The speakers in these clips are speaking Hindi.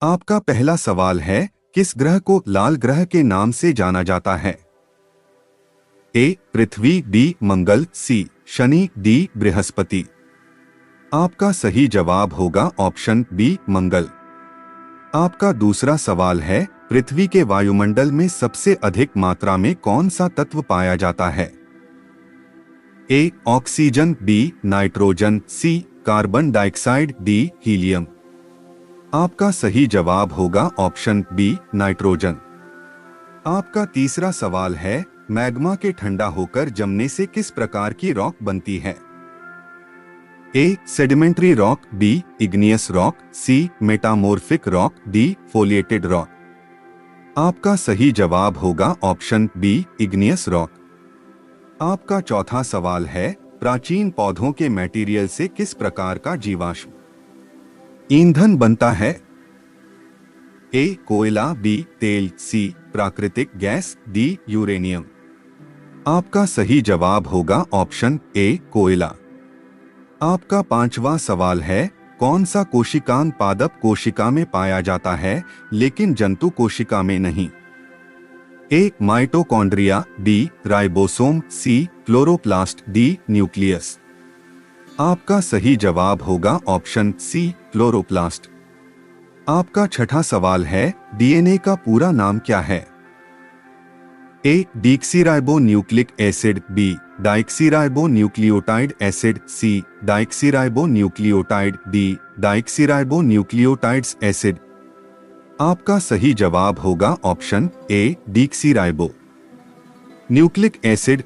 आपका पहला सवाल है, किस ग्रह को लाल ग्रह के नाम से जाना जाता है? ए पृथ्वी, बी मंगल, सी शनि, डी बृहस्पति। आपका सही जवाब होगा ऑप्शन बी मंगल। आपका दूसरा सवाल है, पृथ्वी के वायुमंडल में सबसे अधिक मात्रा में कौन सा तत्व पाया जाता है? A oxygen, B nitrogen, C carbon dioxide, D helium. आपका सही जवाब होगा ऑप्शन बी नाइट्रोजन। आपका तीसरा सवाल है, मैग्मा के ठंडा होकर जमने से किस प्रकार की रॉक बनती है? A sedimentary rock, B igneous rock, C metamorphic rock, D foliated rock. आपका सही जवाब होगा ऑप्शन बी इग्नियस रॉक। आपका चौथा सवाल है, प्राचीन पौधों के मटेरियल से किस प्रकार का जीवाश्म ईंधन बनता है? ए कोयला, बी तेल, सी प्राकृतिक गैस, डी यूरेनियम। आपका सही जवाब होगा ऑप्शन ए कोयला। आपका पांचवा सवाल है, कौन सा कोशिकांग पादप कोशिका में पाया जाता है लेकिन जंतु कोशिका में नहीं? ए माइटोकॉन्ड्रिया, बी राइबोसोम, सी क्लोरोप्लास्ट, डी न्यूक्लियस। आपका सही जवाब होगा ऑप्शन सी क्लोरोप्लास्ट। आपका छठा सवाल है, डीएनए का पूरा नाम क्या है? A deoxyribo nucleic acid, B deoxyribo nucleotide acid, C deoxyribo nucleotide, D deoxyribo nucleotides acid. आपका सही जवाब होगा option A deoxyribo nucleic acid.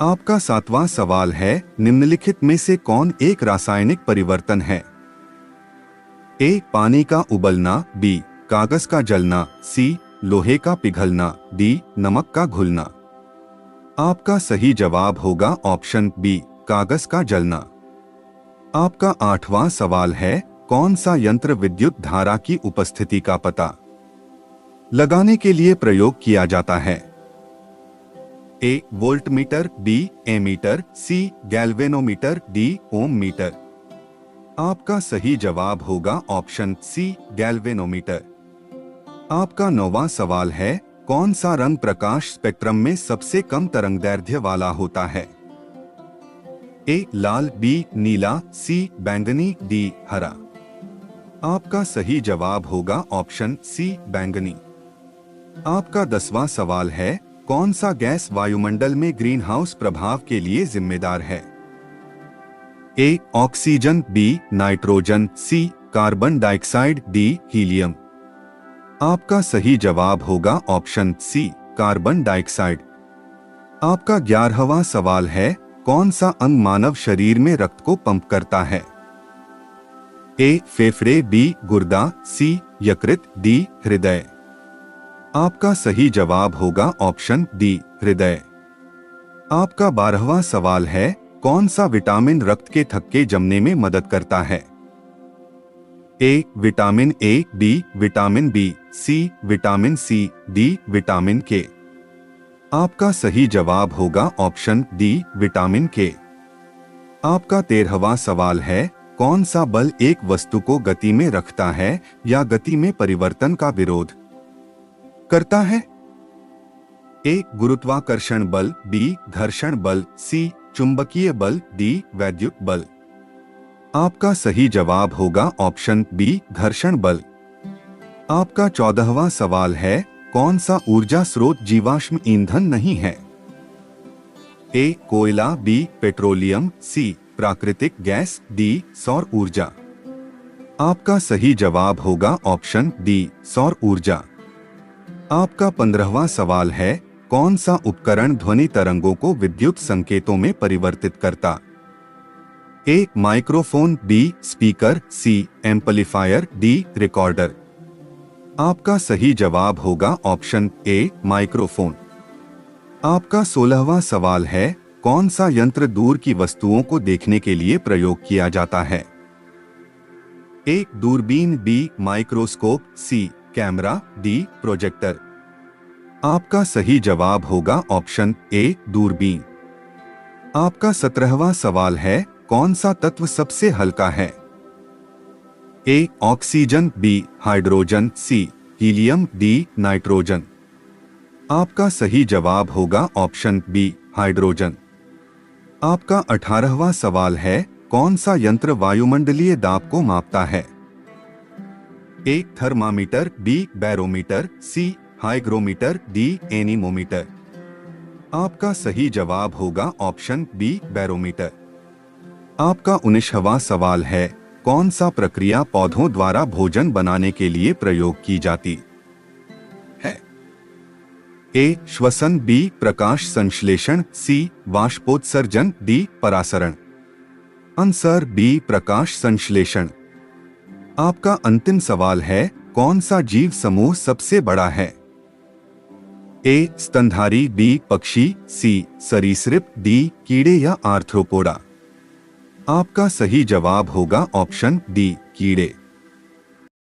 आपका सातवां सवाल है, निम्नलिखित में से कौन एक रासायनिक परिवर्तन है? ए पानी का उबलना, बी कागज का जलना, सी लोहे का पिघलना, डी नमक का घुलना। आपका सही जवाब होगा ऑप्शन बी कागज का जलना। आपका आठवां सवाल है, कौन सा यंत्र विद्युत धारा की उपस्थिति का पता लगाने के लिए प्रयोग किया जाता है? ए वोल्टमीटर, बी एमीटर, सी गैल्वेनोमीटर, डी ओम मीटर। आपका सही जवाब होगा ऑप्शन सी गैल्वेनोमीटर। आपका नौवां सवाल है, कौन सा रंग प्रकाश स्पेक्ट्रम में सबसे कम तरंगदैर्घ्य वाला होता है? ए लाल, बी नीला, सी बैंगनी, डी हरा। आपका सही जवाब होगा ऑप्शन सी बैंगनी। आपका 10वां सवाल है, कौन सा गैस वायुमंडल में ग्रीन हाउस प्रभाव के लिए जिम्मेदार है? A oxygen, B nitrogen, C carbon dioxide, D helium. आपका सही जवाब होगा ऑप्शन सी कार्बन डाइऑक्साइड। आपका 11वां सवाल है, कौन सा अंग मानव शरीर में रक्त को पंप करता है? ए फेफड़े, बी गुर्दा, सी यकृत, डी हृदय। आपका सही जवाब होगा ऑप्शन डी हृदय। आपका 12वां सवाल है, कौन सा विटामिन रक्त के थक्के जमने में मदद करता है? A vitamin A, B vitamin B, C vitamin C, D vitamin K. आपका सही जवाब होगा ऑप्शन डी विटामिन के। आपका 13वां सवाल है, कौन सा बल एक वस्तु को गति में रखता है या गति में परिवर्तन का विरोध करता है? ए गुरुत्वाकर्षण बल, बी घर्षण बल, सी चुंबकीय बल, डी वैद्युत बल। आपका सही जवाब होगा ऑप्शन बी घर्षण बल। आपका 14वां सवाल है, कौन सा ऊर्जा स्रोत जीवाश्म ईंधन नहीं है? ए कोयला, बी पेट्रोलियम, सी प्राकृतिक गैस, डी सौर ऊर्जा। आपका सही जवाब होगा ऑप्शन डी सौर ऊर्जा। आपका 15वां सवाल है, कौन सा उपकरण ध्वनि तरंगों को विद्युत संकेतों में परिवर्तित करता? ए माइक्रोफोन, बी स्पीकर, सी एम्पलीफायर, डी रिकॉर्डर। आपका सही जवाब होगा ऑप्शन ए माइक्रोफोन। आपका 16वां सवाल है, कौन सा यंत्र दूर की वस्तुओं को देखने के लिए प्रयोग किया जाता है? ए दूरबीन, बी माइक्रोस्कोप, सी कैमरा, डी प्रोजेक्टर। आपका सही जवाब होगा ऑप्शन ए दूरबीन। आपका 17वां सवाल है, कौन सा तत्व सबसे हल्का है? A oxygen, B hydrogen, C helium, D nitrogen. आपका सही जवाब होगा ऑप्शन बी हाइड्रोजन। आपका 18वां सवाल है, कौन सा यंत्र वायुमंडलीय दाब को मापता है? A thermometer, B barometer, C hygrometer, D anemometer. आपका सही जवाब होगा ऑप्शन बी बैरोमीटर। आपका 19वां सवाल है, कौन सा प्रक्रिया पौधों द्वारा भोजन बनाने के लिए प्रयोग की जाती है? ए श्वसन, बी प्रकाश संश्लेषण, सी वाष्पोत्सर्जन, डी परासरण। आंसर बी प्रकाश संश्लेषण। आपका अंतिम सवाल है, कौन सा जीव समूह सबसे बड़ा है? ए स्तनधारी, बी पक्षी, सी सरीसृप, डी कीड़े या आर्थ्रोपोडा। आपका सही जवाब होगा ऑप्शन डी कीड़े।